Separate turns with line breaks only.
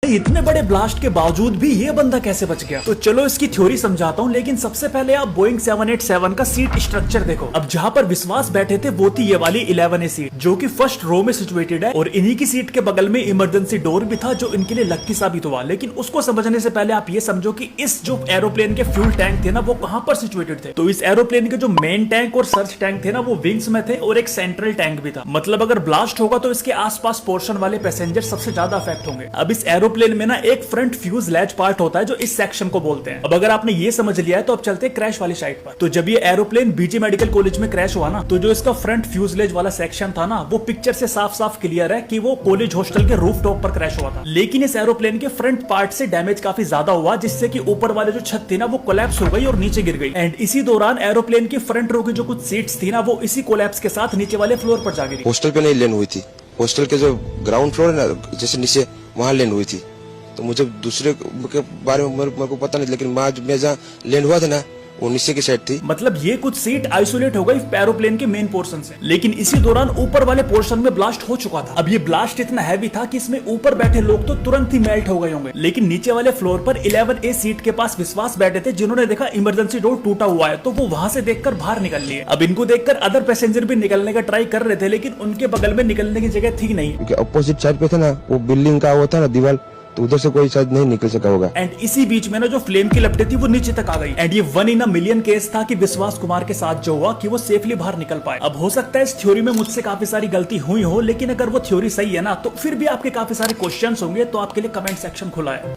इतने बड़े ब्लास्ट के बावजूद भी ये बंदा कैसे बच गया? तो चलो इसकी थ्योरी समझाता हूँ, लेकिन सबसे पहले आप बोइंग 787 का सीट स्ट्रक्चर देखो। अब जहाँ पर विश्वास बैठे थे वो थी ये वाली 11A सीट, जो कि फर्स्ट रो में सिचुएटेड है, और इन्हीं की सीट के बगल में इमरजेंसी डोर भी था, जो इनके लिए लक्की साबित हुआ। लेकिन उसको समझने से पहले आप ये समझो कि इस जो एरोप्लेन के फ्यूल टैंक थे ना, वो कहाँ पर सिचुएटेड थे। तो इस एरोप्लेन के जो मेन टैंक और सर्च टैंक थे ना, वो विंग्स में थे, और एक सेंट्रल टैंक भी था। मतलब अगर ब्लास्ट होगा तो इसके आसपास पोर्शन वाले पैसेंजर सबसे ज्यादा अफेक्ट होंगे। अब इस एरोप्लेन में ना एक फ्रंट फ्यूज लैच पार्ट होता है, जो इस सेक्शन को बोलते हैं। अब अगर आपने ये समझ लिया है तो अब चलते हैं क्रैश वाली साइड पर। तो जब ये एरोप्लेन बीजे मेडिकल कॉलेज में क्रैश हुआ ना, तो जो इसका फ्रंट फ्यूजलेज वाला सेक्शन था ना, वो पिक्चर से साफ साफ क्लियर है कि वो कॉलेज हॉस्टल के रूफ टॉप पर क्रैश हुआ था। लेकिन इस एरोप्लेन के फ्रंट पार्ट से डैमेज काफी ज्यादा हुआ, जिससे कि ऊपर वाले जो छत थी ना, वो कोलैप्स हो गई और नीचे गिर गई। एंड इसी दौरान एरोप्लेन की फ्रंट रो की जो कुछ सीट्स थी ना, वो इसी कोलैप्स के साथ नीचे वाले फ्लोर पर जा गिरी।
हॉस्टल पे नहीं लैंड हुई थी, हॉस्टल के जो ग्राउंड फ्लोर है ना, जैसे नीचे, वहाँ लैंड हुई थी। तो मुझे दूसरे के बारे में मेरे को पता नहीं, लेकिन मैं जहाँ लैंड हुआ था ना, वो नीचे की साइड थी।
मतलब ये कुछ सीट आइसोलेट हो गई एरोप्लेन के मेन पोर्शन से, लेकिन इसी दौरान ऊपर वाले पोर्शन में ब्लास्ट हो चुका था। अब ये ब्लास्ट इतना हैवी था कि इसमें ऊपर बैठे लोग तो तुरंत ही मेल्ट हो गए होंगे, लेकिन नीचे वाले फ्लोर पर 11A सीट के पास विश्वास बैठे थे, जिन्होंने देखा इमरजेंसी डोर टूटा हुआ है, तो वो वहां से देखकर बाहर निकल लिए। अब इनको देखकर अदर पैसेंजर भी निकलने का ट्राई कर रहे थे, लेकिन उनके बगल में निकलने की जगह थी नहीं,
क्योंकि अपोजिट साइड पे था ना, वो बिल्डिंग का वो था ना दीवार, तो उधर से कोई शायद नहीं निकल सका होगा।
एंड इसी बीच में ना जो फ्लेम की लपटें थी वो नीचे तक आ गई। एंड ये 1 in a million केस था कि विश्वास कुमार के साथ जो हुआ कि वो सेफली बाहर निकल पाए। अब हो सकता है इस थ्योरी में मुझसे काफी सारी गलती हुई हो, लेकिन अगर वो थ्योरी सही है ना, तो फिर भी आपके काफी सारे क्वेश्चंस होंगे, तो आपके लिए कमेंट सेक्शन खुला है।